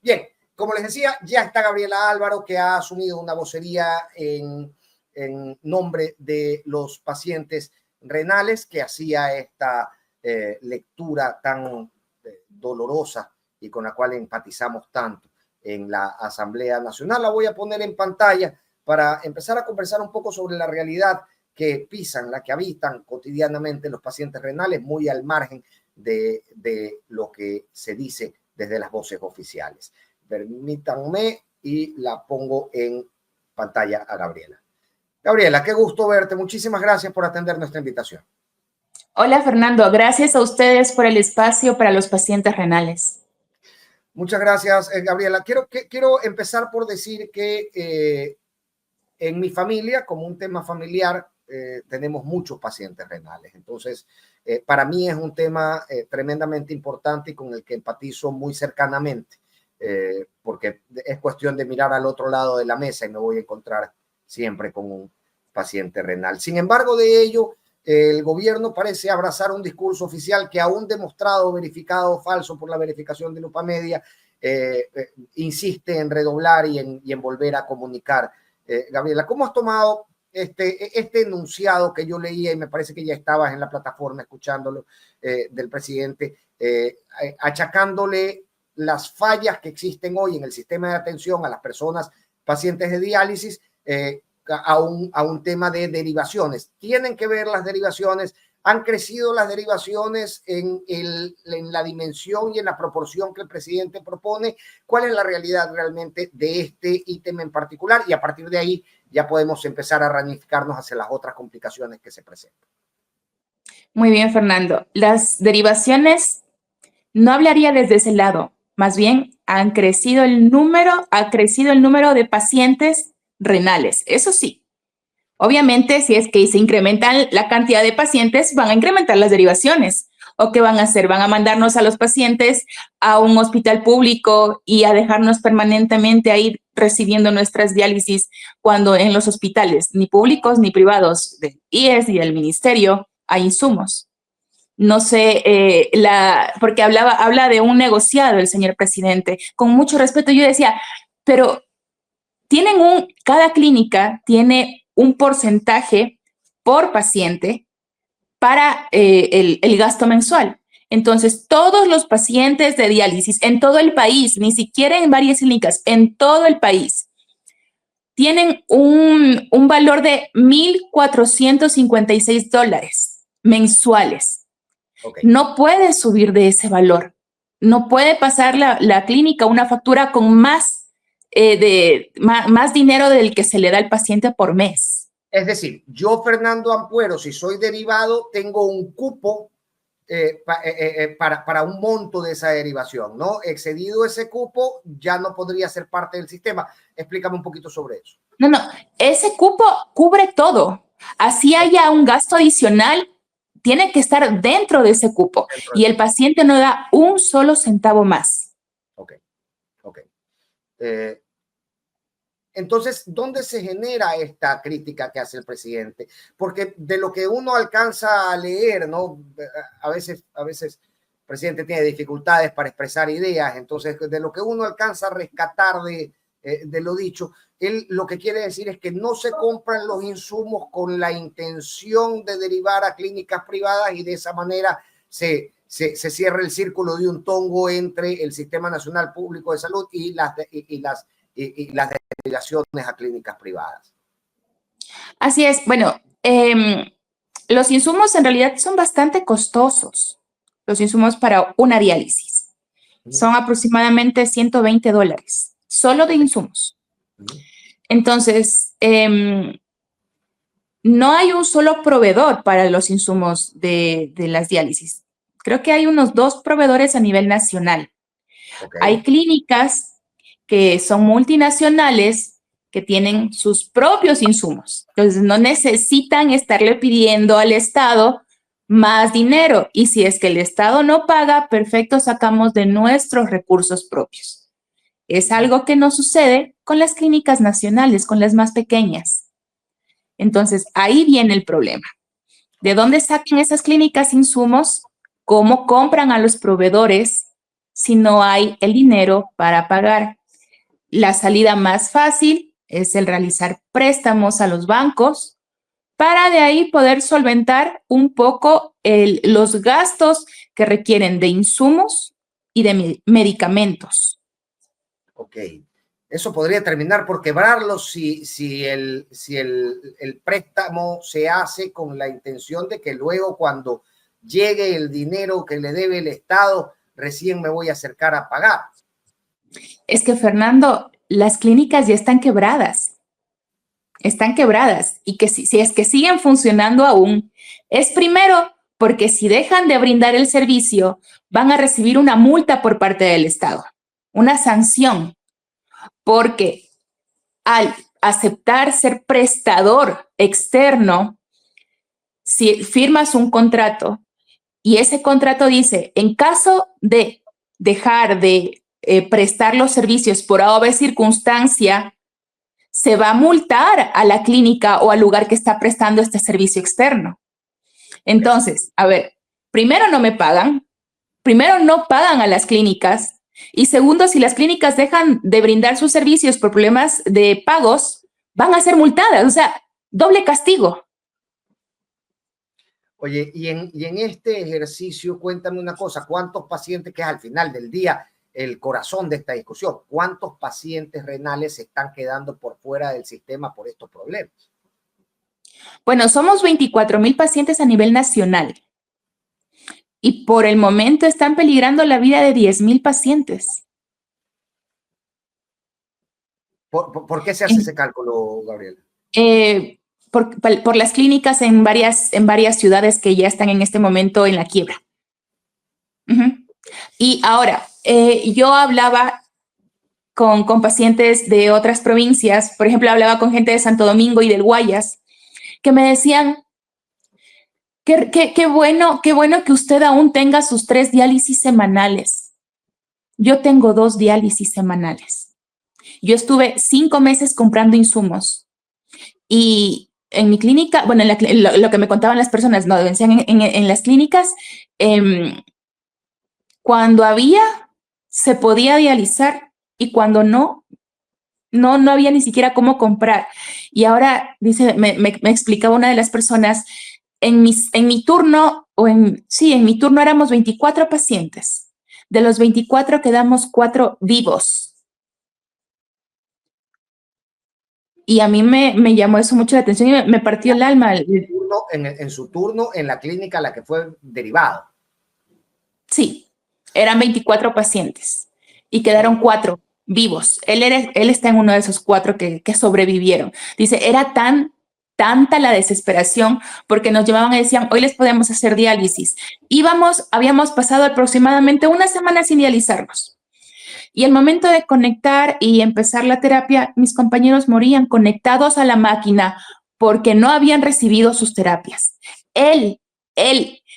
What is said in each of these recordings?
Bien, como les decía, ya está Gabriela Álvaro, que ha asumido una vocería en nombre de los pacientes renales, que hacía esta lectura tan dolorosa y con la cual empatizamos tanto en la Asamblea Nacional. La voy a poner en pantalla para empezar a conversar un poco sobre la realidad que pisan, la que habitan cotidianamente los pacientes renales, muy al margen de lo que se dice desde las voces oficiales. Permítanme y la pongo en pantalla a Gabriela. Gabriela, qué gusto verte. Muchísimas gracias por atender nuestra invitación. Hola, Fernando. Gracias a ustedes por el espacio para los pacientes renales. Muchas gracias, Gabriela. Quiero empezar por decir que en mi familia, como un tema familiar, tenemos muchos pacientes renales. Entonces, para mí es un tema tremendamente importante y con el que empatizo muy cercanamente, porque es cuestión de mirar al otro lado de la mesa y me voy a encontrar siempre con un paciente renal. Sin embargo, de ello, el gobierno parece abrazar un discurso oficial que, aún demostrado, verificado, falso por la verificación de Lupamedia, insiste en redoblar y en volver a comunicar. Gabriela, ¿cómo has tomado este enunciado que yo leía y me parece que ya estabas en la plataforma escuchándolo, del presidente, achacándole las fallas que existen hoy en el sistema de atención a las personas pacientes de diálisis a un tema de derivaciones? ¿Tienen que ver las derivaciones? ¿Han crecido las derivaciones en la dimensión y en la proporción que el presidente propone? ¿Cuál es la realidad realmente de este ítem en particular? Y a partir de ahí ya podemos empezar a ramificarnos hacia las otras complicaciones que se presentan. Muy bien, Fernando. Las derivaciones, no hablaría desde ese lado. Más bien, ha crecido el número de pacientes renales. Eso sí. Obviamente, si es que se incrementan la cantidad de pacientes, van a incrementar las derivaciones. ¿O qué van a hacer? Van a mandarnos a los pacientes a un hospital público y a dejarnos permanentemente ahí recibiendo nuestras diálisis, cuando en los hospitales, ni públicos ni privados, del IES ni del ministerio, hay insumos. No sé, porque habla de un negociado el señor presidente. Con mucho respeto, yo decía, pero cada clínica tiene un porcentaje por paciente para el gasto mensual. Entonces, todos los pacientes de diálisis en todo el país, ni siquiera en varias clínicas, en todo el país, tienen un valor de $1,456 mensuales. Okay. No puede subir de ese valor. No puede pasar la clínica una factura con más dinero del que se le da al paciente por mes. Es decir, yo, Fernando Ampuero, si soy derivado, tengo un cupo para un monto de esa derivación, ¿no? Excedido ese cupo, ya no podría ser parte del sistema. Explícame un poquito sobre eso. No, ese cupo cubre todo. Así haya un gasto adicional, tiene que estar dentro de ese cupo y el paciente no da un solo centavo más. Ok. Entonces, ¿dónde se genera esta crítica que hace el presidente? Porque de lo que uno alcanza a leer, ¿no? A veces el presidente tiene dificultades para expresar ideas, entonces de lo que uno alcanza a rescatar de lo dicho, él lo que quiere decir es que no se compran los insumos con la intención de derivar a clínicas privadas y de esa manera se cierra el círculo de un tongo entre el Sistema Nacional Público de Salud y las derivaciones a clínicas privadas. Así es. Bueno, los insumos en realidad son bastante costosos. Los insumos para una diálisis son aproximadamente $120, solo de insumos. Entonces, no hay un solo proveedor para los insumos de las diálisis. Creo que hay unos 2 proveedores a nivel nacional. Okay. Hay clínicas que son multinacionales que tienen sus propios insumos. Entonces, no necesitan estarle pidiendo al Estado más dinero. Y si es que el Estado no paga, perfecto, sacamos de nuestros recursos propios. Es algo que no sucede con las clínicas nacionales, con las más pequeñas. Entonces, ahí viene el problema. ¿De dónde sacan esas clínicas insumos? ¿Cómo compran a los proveedores si no hay el dinero para pagar. La salida más fácil es el realizar préstamos a los bancos para de ahí poder solventar un poco los gastos que requieren de insumos y de medicamentos. Ok. Eso podría terminar por quebrarlo si el préstamo se hace con la intención de que luego cuando llegue el dinero que le debe el Estado, recién me voy a acercar a pagar. Es que, Fernando, las clínicas ya están quebradas. Están quebradas y que si es que siguen funcionando aún, es primero porque si dejan de brindar el servicio, van a recibir una multa por parte del Estado, una sanción, porque al aceptar ser prestador externo, si firmas un contrato y ese contrato dice, en caso de dejar de prestar los servicios por A o B circunstancia, se va a multar a la clínica o al lugar que está prestando este servicio externo. Entonces, a ver, primero no me pagan, primero no pagan a las clínicas y segundo, si las clínicas dejan de brindar sus servicios por problemas de pagos, van a ser multadas, o sea, doble castigo. Oye, y en este ejercicio, cuéntame una cosa, ¿cuántos pacientes, que es al final del día el corazón de esta discusión, cuántos pacientes renales se están quedando por fuera del sistema por estos problemas? Bueno, somos 24,000 pacientes a nivel nacional y por el momento están peligrando la vida de 10,000 pacientes. ¿Por qué se hace ese cálculo, Gabriela? Por las clínicas en varias ciudades que ya están en este momento en la quiebra. Y ahora, yo hablaba con pacientes de otras provincias, por ejemplo, hablaba con gente de Santo Domingo y del Guayas, que me decían, qué bueno que usted aún tenga sus 3 diálisis semanales. Yo tengo 2 diálisis semanales. Yo estuve 5 meses comprando insumos y en mi clínica, bueno, lo que me contaban las personas, no, decían en las clínicas, cuando había, se podía dializar y cuando no había ni siquiera cómo comprar. Y ahora, dice, me explicaba una de las personas, en mi turno, en mi turno éramos 24 pacientes. De los 24 quedamos 4 vivos. Y a mí me llamó eso mucho la atención y me partió el alma. En su turno, en la clínica a la que fue derivado. Sí, eran 24 pacientes y quedaron 4 vivos. Él está en uno de esos 4 que sobrevivieron. Dice, era tanta la desesperación porque nos llamaban y decían, hoy les podemos hacer diálisis. Habíamos pasado aproximadamente una semana sin dializarnos. Y al momento de conectar y empezar la terapia, mis compañeros morían conectados a la máquina porque no habían recibido sus terapias. Él,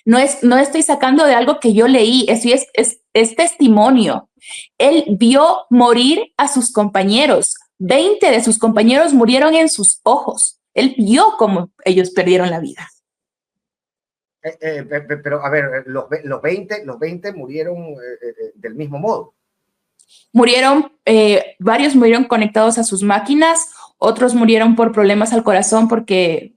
no estoy sacando de algo que yo leí, eso es testimonio. Él vio morir a sus compañeros. 20 de sus compañeros murieron en sus ojos. Él vio cómo ellos perdieron la vida. Pero, a ver, los 20 murieron del mismo modo. Varios murieron conectados a sus máquinas, otros murieron por problemas al corazón porque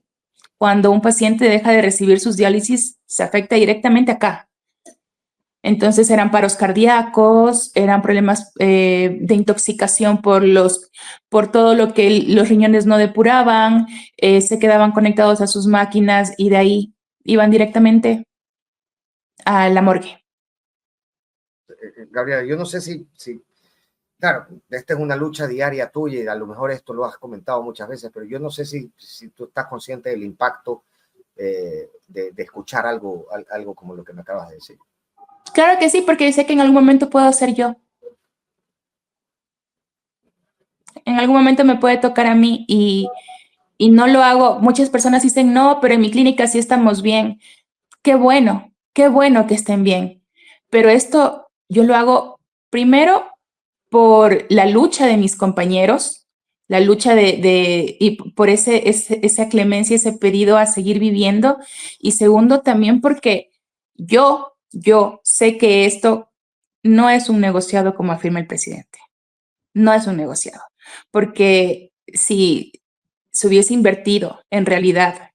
cuando un paciente deja de recibir sus diálisis se afecta directamente acá. Entonces eran paros cardíacos, eran problemas de intoxicación por todo lo que los riñones no depuraban, se quedaban conectados a sus máquinas y de ahí iban directamente a la morgue. Gabriela, yo no sé si claro, esta es una lucha diaria tuya y a lo mejor esto lo has comentado muchas veces, pero yo no sé si tú estás consciente del impacto de escuchar algo como lo que me acabas de decir. Claro que sí, porque sé que en algún momento puedo ser yo. En algún momento me puede tocar a mí y no lo hago. Muchas personas dicen, no, pero en mi clínica sí estamos bien. Qué bueno que estén bien. Pero esto yo lo hago primero por la lucha de mis compañeros, la lucha y por esa clemencia, ese pedido a seguir viviendo. Y segundo, también porque yo sé que esto no es un negociado como afirma el presidente. No es un negociado, porque si se hubiese invertido en realidad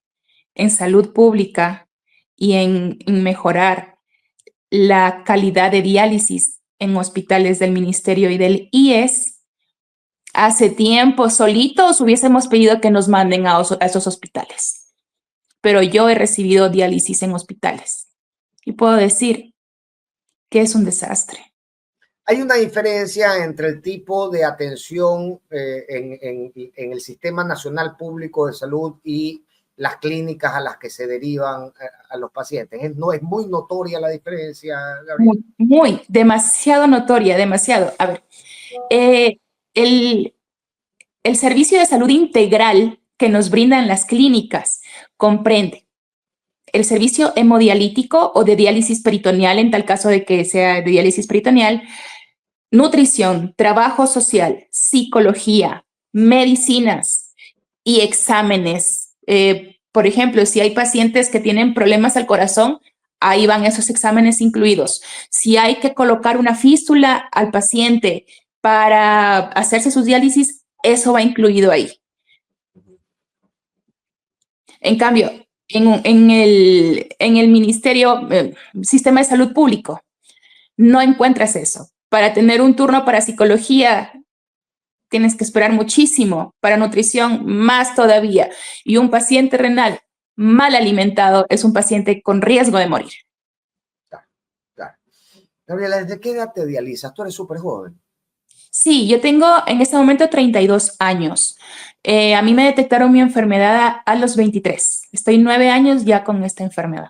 en salud pública y en mejorar la calidad de diálisis en hospitales del Ministerio y del IES, hace tiempo solitos hubiésemos pedido que nos manden a esos hospitales. Pero yo he recibido diálisis en hospitales y puedo decir que es un desastre. Hay una diferencia entre el tipo de atención en el Sistema Nacional Público de Salud y las clínicas a las que se derivan a los pacientes. No es muy notoria la diferencia, Gabriel. Demasiado notoria, demasiado. A ver, el servicio de salud integral que nos brindan las clínicas comprende el servicio hemodialítico o de diálisis peritoneal, en tal caso de que sea de diálisis peritoneal, nutrición, trabajo social, psicología, medicinas y exámenes. Por ejemplo, si hay pacientes que tienen problemas al corazón, ahí van esos exámenes incluidos. Si hay que colocar una fístula al paciente para hacerse sus diálisis, eso va incluido ahí. En cambio, en el Ministerio, Sistema de Salud Público, no encuentras eso. Para tener un turno para psicología, tienes que esperar muchísimo. Para nutrición, más todavía. Y un paciente renal mal alimentado es un paciente con riesgo de morir. Claro. Gabriela, ¿desde qué edad te dializas? Tú eres súper joven. Sí, yo tengo en este momento 32 años. A mí me detectaron mi enfermedad a los 23. Estoy 9 años ya con esta enfermedad.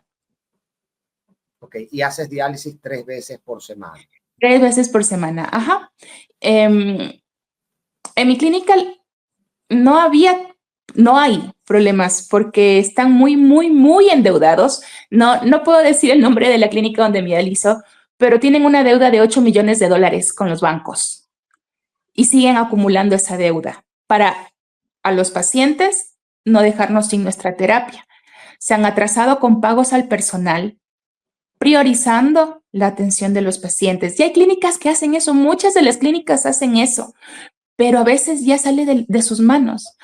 Ok, y haces diálisis 3 veces por semana. 3 veces por semana, ajá. En mi clínica no hay problemas porque están muy endeudados. No puedo decir el nombre de la clínica donde me dializo, pero tienen una deuda de $8 millones con los bancos y siguen acumulando esa deuda para a los pacientes no dejarnos sin nuestra terapia. Se han atrasado con pagos al personal, priorizando la atención de los pacientes. Y hay clínicas que hacen eso, muchas de las clínicas hacen eso, pero a veces ya sale de sus manos.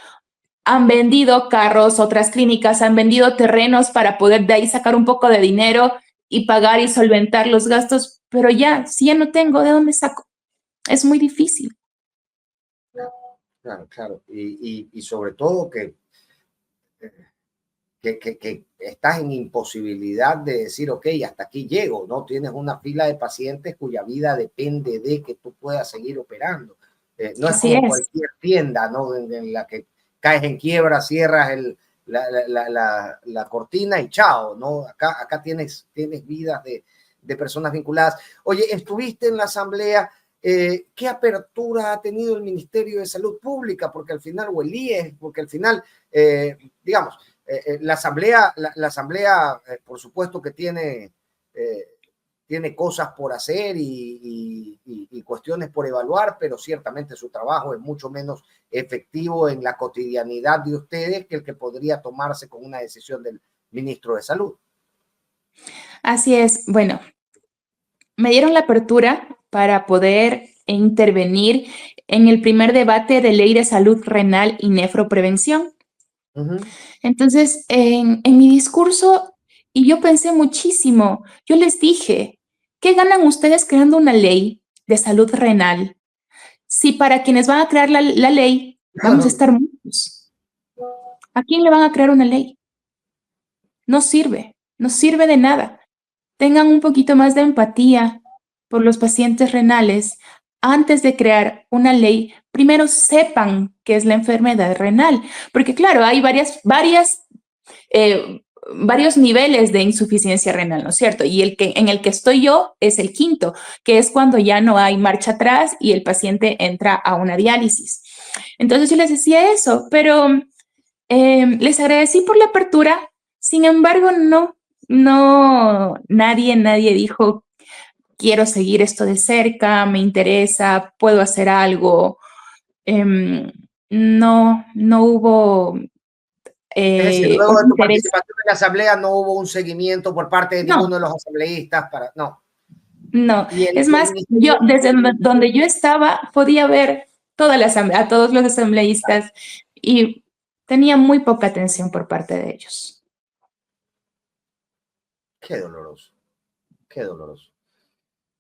Han vendido carros, otras clínicas han vendido terrenos para poder de ahí sacar un poco de dinero y pagar y solventar los gastos, pero ya, si ya no tengo, ¿de dónde saco? Es muy difícil. Claro. Y sobre todo que estás en imposibilidad de decir, ok, hasta aquí llego, ¿no? Tienes una fila de pacientes cuya vida depende de que tú puedas seguir operando. No es como cualquier tienda, ¿no? En la que caes en quiebra, cierras la cortina y chao, ¿no? Acá tienes vidas de personas vinculadas. Oye, estuviste en la asamblea. ¿Qué apertura ha tenido el Ministerio de Salud Pública? Porque al final, o el IES, porque al final, digamos, la asamblea por supuesto que tiene cosas por hacer y cuestiones por evaluar, pero ciertamente su trabajo es mucho menos efectivo en la cotidianidad de ustedes que el que podría tomarse con una decisión del ministro de Salud. Así es. Bueno, me dieron la apertura para poder intervenir en el primer debate de ley de salud renal y nefroprevención. Entonces, en mi discurso, y yo pensé muchísimo, yo les dije, ¿qué ganan ustedes creando una ley de salud renal si para quienes van a crear la ley vamos a estar muchos? ¿A quién le van a crear una ley? No sirve de nada. Tengan un poquito más de empatía por los pacientes renales antes de crear una ley. Primero sepan qué es la enfermedad renal, porque claro, hay varios niveles de insuficiencia renal, ¿no es cierto? Y en el que estoy yo es el quinto, que es cuando ya no hay marcha atrás y el paciente entra a una diálisis. Entonces yo les decía eso, pero les agradecí por la apertura. Sin embargo, nadie dijo, quiero seguir esto de cerca, me interesa, puedo hacer algo. No hubo es decir, luego de tu interés. participación en la asamblea no hubo un seguimiento por parte de ninguno de los asambleístas no. No, Y es el más, yo ministerio, desde donde yo estaba podía ver a todos los asambleístas y tenía muy poca atención por parte de ellos. qué doloroso, qué doloroso.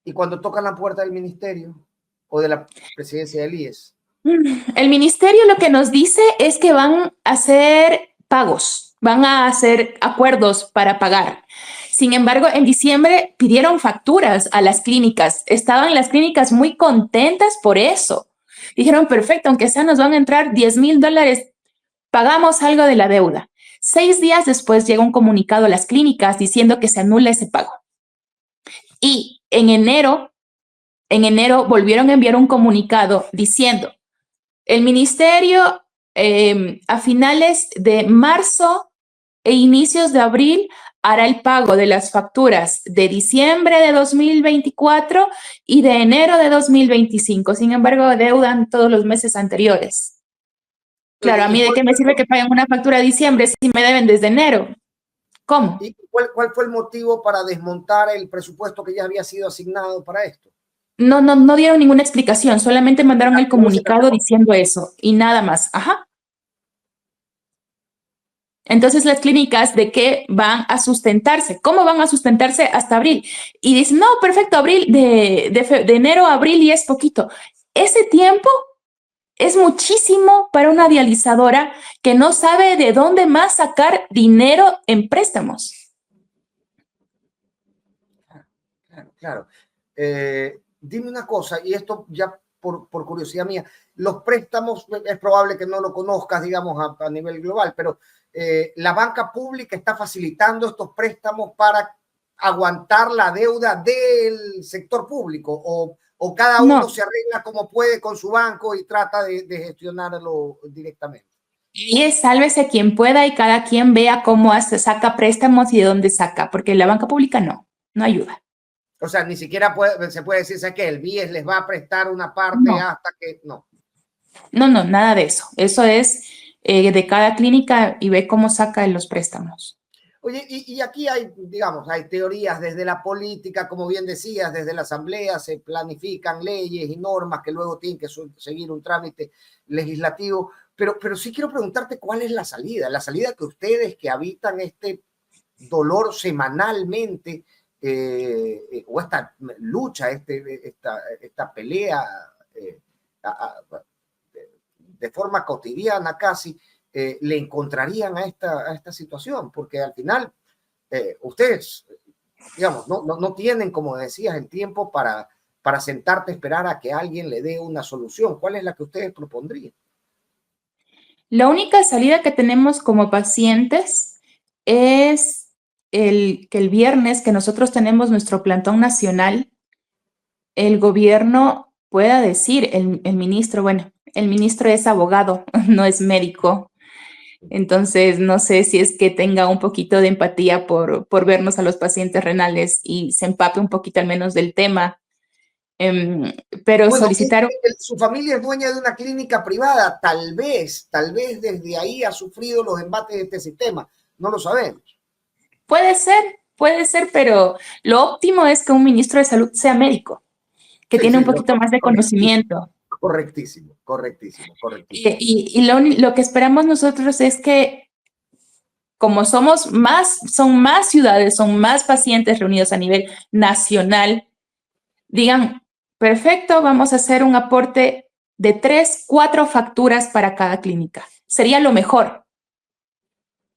Y cuando tocan la puerta del ministerio o de la presidencia del IES, El ministerio lo que nos dice es que van a hacer pagos, van a hacer acuerdos para pagar. Sin embargo, en diciembre pidieron facturas a las clínicas. Estaban las clínicas muy contentas por eso. Dijeron, perfecto, aunque sea nos van a entrar $10,000, pagamos algo de la deuda. 6 días después llega un comunicado a las clínicas diciendo que se anula ese pago. Y en enero volvieron a enviar un comunicado diciendo, el ministerio a finales de marzo e inicios de abril hará el pago de las facturas de diciembre de 2024 y de enero de 2025. Sin embargo, deudan todos los meses anteriores. Claro, oye, ¿a mí de qué me sirve que paguen una factura de diciembre si me deben desde enero? ¿Cómo? cuál fue el motivo para desmontar el presupuesto que ya había sido asignado para esto? No dieron ninguna explicación, solamente mandaron el ¿Cómo se comunicado canceló? diciendo eso y nada más. Ajá. Entonces, las clínicas, ¿de qué van a sustentarse? ¿Cómo van a sustentarse hasta abril? Y dicen, no, perfecto, abril, de enero a abril y es poquito. Ese tiempo es muchísimo para una dializadora que no sabe de dónde más sacar dinero en préstamos. Claro, claro. Dime una cosa, y esto ya por curiosidad mía, los préstamos, es probable que no lo conozcas, digamos, a nivel global, pero la banca pública está facilitando estos préstamos para aguantar la deuda del sector público o cada uno No, se arregla como puede con su banco y trata de gestionarlo directamente. y es sálvese quien pueda y cada quien vea cómo saca préstamos y de dónde saca, porque la banca pública no ayuda. O sea, ni siquiera se puede decirse que el BIES les va a prestar una parte No, hasta que no. no, nada de eso. Eso es de cada clínica y ve cómo saca los préstamos. Oye, y aquí hay, digamos, hay teorías desde la política, como bien decías, desde la asamblea se planifican leyes y normas que luego tienen que seguir un trámite legislativo, pero sí quiero preguntarte cuál es la salida que ustedes que habitan este dolor semanalmente o esta lucha, esta pelea de forma cotidiana casi, le encontrarían a esta situación, porque al final ustedes, digamos, no tienen, como decías, el tiempo para sentarte a esperar a que alguien le dé una solución. ¿Cuál es la que ustedes propondrían? La única salida que tenemos como pacientes es que el viernes que nosotros tenemos nuestro plantón nacional, el gobierno pueda decir, el ministro, bueno, el ministro es abogado, no es médico, entonces no sé si es que tenga un poquito de empatía por vernos a los pacientes renales y se empape un poquito al menos del tema, pero Bueno, solicitar. su familia es dueña de una clínica privada, tal vez desde ahí ha sufrido los embates de este sistema, no lo sabemos. Puede ser, pero lo óptimo es que un ministro de salud sea médico, que Sí, tiene un sí, poquito más de correctísimo, conocimiento. correctísimo, correctísimo, correctísimo. Y lo que esperamos nosotros es que, como son más ciudades, son más pacientes reunidos a nivel nacional, digan, perfecto, vamos a hacer un aporte de 3, 4 facturas para cada clínica. Sería lo mejor.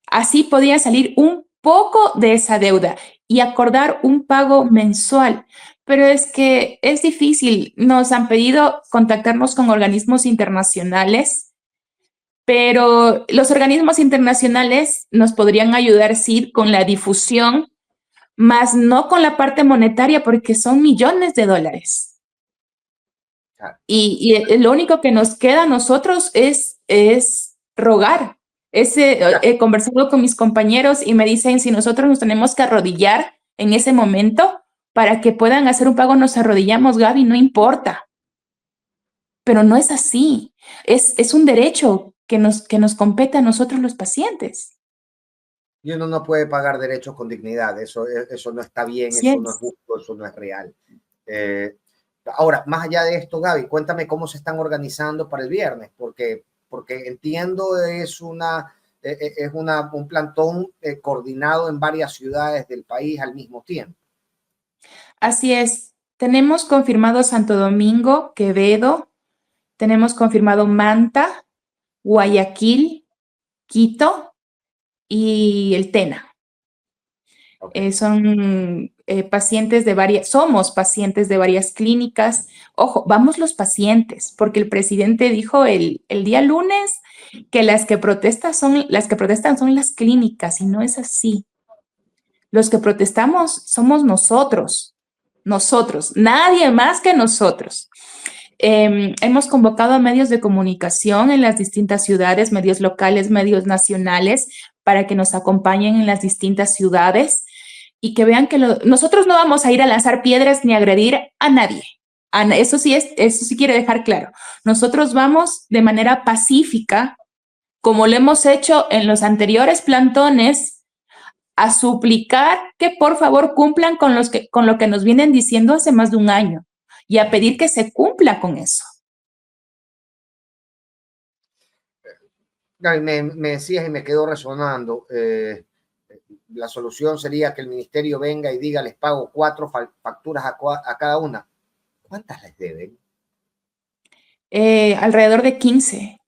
Así podría salir un poco de esa deuda y acordar un pago mensual. Pero es que es difícil. Nos han pedido contactarnos con organismos internacionales, pero los organismos internacionales nos podrían ayudar, sí, con la difusión, más no con la parte monetaria, porque son millones de dólares. Y lo único que nos queda a nosotros es rogar. He conversado con mis compañeros y me dicen, si nosotros nos tenemos que arrodillar en ese momento para que puedan hacer un pago, nos arrodillamos, Gaby, no importa. Pero no es así. Es un derecho que nos compete a nosotros los pacientes. Y uno no puede pagar derechos con dignidad, eso no está bien, Así eso no es es. justo, eso no es real. Ahora, más allá de esto, Gaby, cuéntame cómo se están organizando para el viernes, porque entiendo es un plantón coordinado en varias ciudades del país al mismo tiempo. Así es. Tenemos confirmado Santo Domingo, Quevedo, tenemos confirmado Manta, Guayaquil, Quito y el Tena. Okay. Son pacientes de somos pacientes de varias clínicas. Ojo, vamos los pacientes, porque el presidente dijo el día lunes que las que protestan son las clínicas, y no es así. Los que protestamos somos nosotros, nadie más que nosotros. Hemos convocado a medios de comunicación en las distintas ciudades, medios locales, medios nacionales, para que nos acompañen en las distintas ciudades y que vean que nosotros no vamos a ir a lanzar piedras ni a agredir a nadie. Eso sí quiere dejar claro. Nosotros vamos de manera pacífica, como lo hemos hecho en los anteriores plantones, a suplicar que por favor cumplan con lo que nos vienen diciendo hace más de un año y a pedir que se cumpla con eso. Me decías y me quedó resonando. La solución sería que el ministerio venga y diga, les pago 4 facturas a cada una. ¿Cuántas les deben? Alrededor de 15.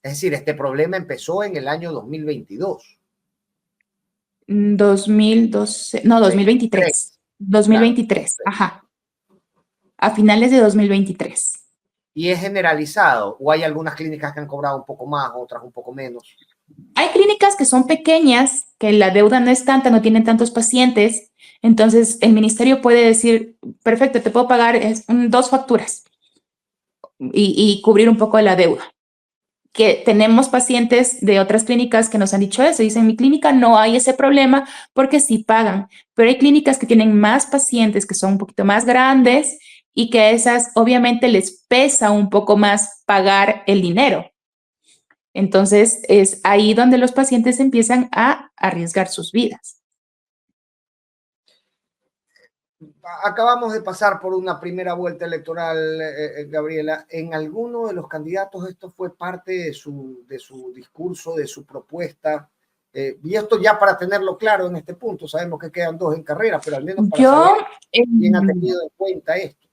Es decir, este problema empezó en el año 2022. 2023. 2023, claro. Ajá. A finales de 2023. ¿Y es generalizado? ¿O hay algunas clínicas que han cobrado un poco más, otras un poco menos? Hay clínicas que son pequeñas, que la deuda no es tanta, no tienen tantos pacientes. Entonces, el ministerio puede decir, perfecto, te puedo pagar 2 facturas y cubrir un poco de la deuda. Que tenemos pacientes de otras clínicas que nos han dicho eso. Dicen, en mi clínica no hay ese problema porque sí pagan. Pero hay clínicas que tienen más pacientes, que son un poquito más grandes y que a esas obviamente les pesa un poco más pagar el dinero. Entonces, es ahí donde los pacientes empiezan a arriesgar sus vidas. Acabamos de pasar por una primera vuelta electoral, Gabriela. ¿En alguno de los candidatos esto fue parte de su discurso, de su propuesta? Y esto ya para tenerlo claro en este punto, sabemos que quedan 2 en carrera, pero al menos para saber quién ha tenido en cuenta esto.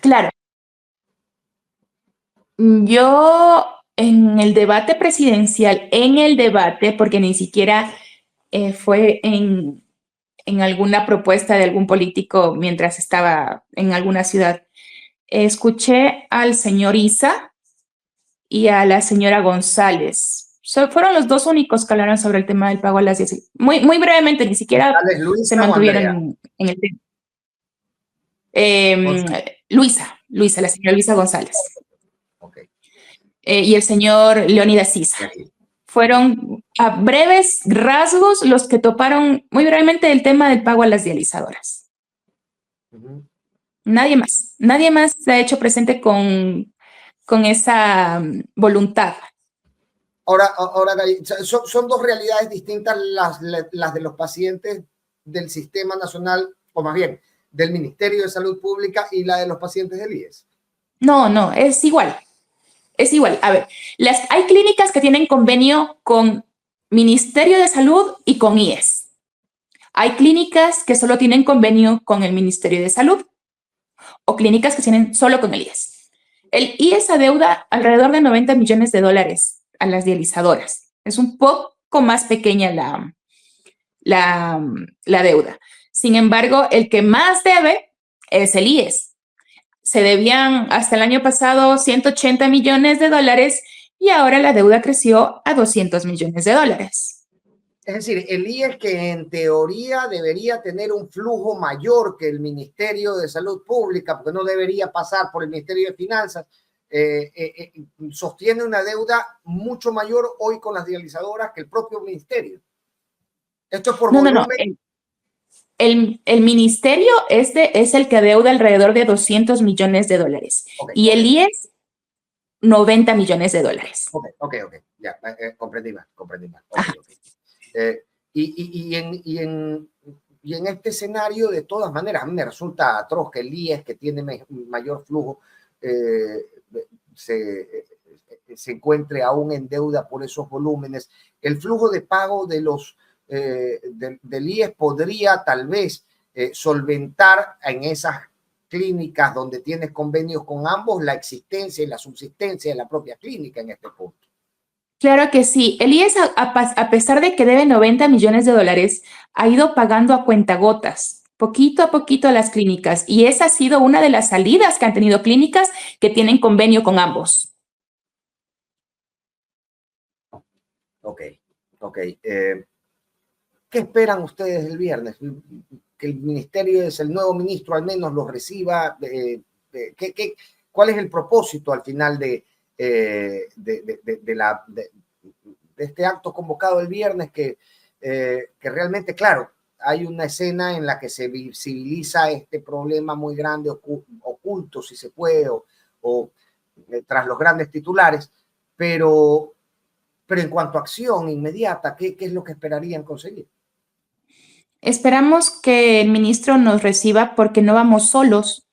Claro. Yo en el debate presidencial, porque ni siquiera fue en alguna propuesta de algún político mientras estaba en alguna ciudad, escuché al señor Isa y a la señora González. Fueron los 2 únicos que hablaron sobre el tema del pago a las 10. Muy brevemente, ni siquiera se mantuvieron en el tema. Luisa, la señora Luisa González. Okay. Y el señor Leónidas Issa. Fueron a breves rasgos los que toparon muy brevemente el tema del pago a las dializadoras. Nadie más se ha hecho presente con esa voluntad. Ahora son 2 realidades distintas las de los pacientes del Sistema Nacional, o más bien, del Ministerio de Salud Pública, y la de los pacientes del IES. No, es igual. Es igual. A ver, hay clínicas que tienen convenio con Ministerio de Salud y con IES. Hay clínicas que solo tienen convenio con el Ministerio de Salud o clínicas que tienen solo con el IES. El IES adeuda alrededor de $90 millones a las dializadoras. Es un poco más pequeña la deuda. Sin embargo, el que más debe es el IES. Se debían hasta el año pasado $180 millones y ahora la deuda creció a $200 millones. Es decir, el IES, que en teoría debería tener un flujo mayor que el Ministerio de Salud Pública, porque no debería pasar por el Ministerio de Finanzas, sostiene una deuda mucho mayor hoy con las dializadoras que el propio ministerio. Esto es por volumen. No. El ministerio es el que adeuda alrededor de $200 millones. Y el IES, $90 millones. Ok. Ya, comprendí más. Okay. Y y en este escenario, de todas maneras, a mí me resulta atroz que el IES, que tiene mayor flujo, se encuentre aún en deuda por esos volúmenes. El flujo de pago de del IES podría tal vez solventar en esas clínicas donde tienes convenios con ambos la existencia y la subsistencia de la propia clínica en este punto. Claro que sí. El IES, a pesar de que debe 90 millones de dólares, ha ido pagando a cuentagotas, poquito a poquito a las clínicas. Y esa ha sido una de las salidas que han tenido clínicas que tienen convenio con ambos. Ok. ¿Qué esperan ustedes el viernes? Que el ministerio, es el nuevo ministro, al menos lo reciba. ¿Cuál es el propósito al final de este acto convocado el viernes? Que realmente, claro, hay una escena en la que se visibiliza este problema muy grande, oculto, si se puede, o tras los grandes titulares, pero en cuanto a acción inmediata, ¿qué es lo que esperarían conseguir? Esperamos que el ministro nos reciba porque no vamos solos.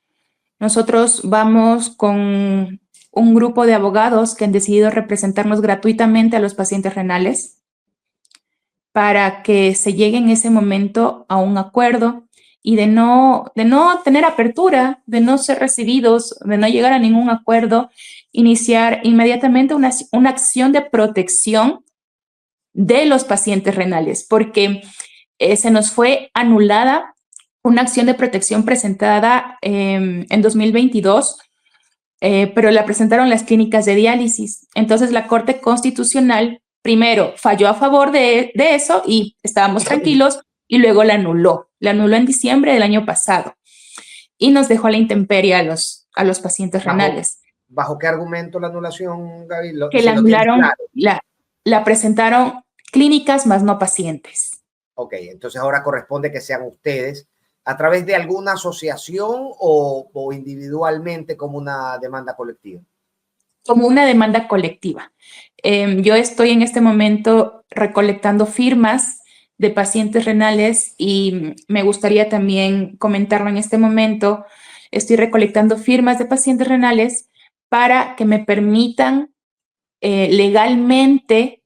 Nosotros vamos con un grupo de abogados que han decidido representarnos gratuitamente a los pacientes renales para que se llegue en ese momento a un acuerdo y de no tener apertura, de no ser recibidos, de no llegar a ningún acuerdo, iniciar inmediatamente una acción de protección de los pacientes renales, porque se nos fue anulada una acción de protección presentada en 2022, pero la presentaron las clínicas de diálisis. Entonces la Corte Constitucional primero falló a favor de eso y estábamos tranquilos, y luego la anuló en diciembre del año pasado y nos dejó a la intemperie a los pacientes renales. ¿Bajo qué argumento la anulación, Gaby? Que la anularon, claro. la presentaron clínicas más no pacientes. Ok, entonces ahora corresponde que sean ustedes a través de alguna asociación o individualmente como una demanda colectiva. Como una demanda colectiva. Yo estoy en este momento recolectando firmas de pacientes renales y me gustaría también comentarlo en este momento. Estoy recolectando firmas de pacientes renales para que me permitan legalmente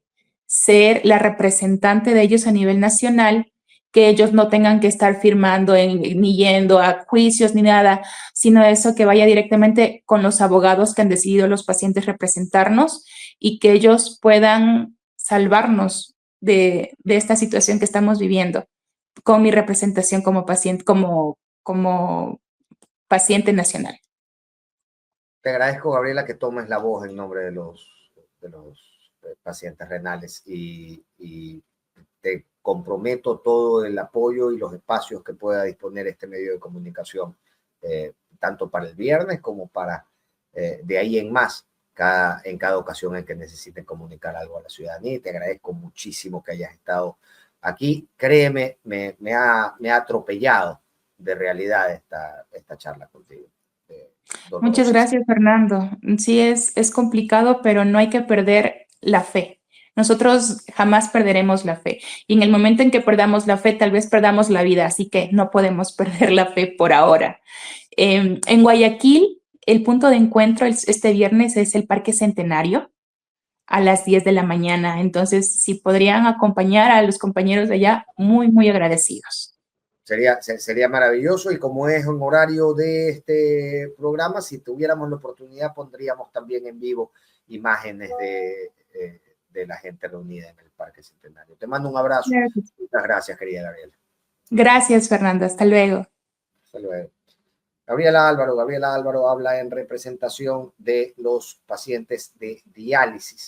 ser la representante de ellos a nivel nacional, que ellos no tengan que estar firmando ni yendo a juicios ni nada, sino eso, que vaya directamente con los abogados que han decidido los pacientes representarnos y que ellos puedan salvarnos de esta situación que estamos viviendo con mi representación como paciente, como paciente nacional. Te agradezco, Gabriela, que tomes la voz en nombre de los pacientes renales y te comprometo todo el apoyo y los espacios que pueda disponer este medio de comunicación, tanto para el viernes como para de ahí en más, en cada ocasión en que necesiten comunicar algo a la ciudadanía. Y te agradezco muchísimo que hayas estado aquí. Créeme, me ha atropellado de realidad esta charla contigo. Muchas gracias, Fernando. Sí, es complicado, pero no hay que perder la fe. Nosotros jamás perderemos la fe. Y en el momento en que perdamos la fe, tal vez perdamos la vida. Así que no podemos perder la fe por ahora. En Guayaquil, el punto de encuentro este viernes es el Parque Centenario a las 10 de la mañana. Entonces, si podrían acompañar a los compañeros de allá, muy, muy agradecidos. Sería maravilloso, y como es un horario de este programa, si tuviéramos la oportunidad pondríamos también en vivo imágenes de la gente reunida en el Parque Centenario. Te mando un abrazo. Muchas gracias, querida Gabriela. Gracias, Fernando. Hasta luego. Hasta luego. Gabriela Álvaro habla en representación de los pacientes de diálisis.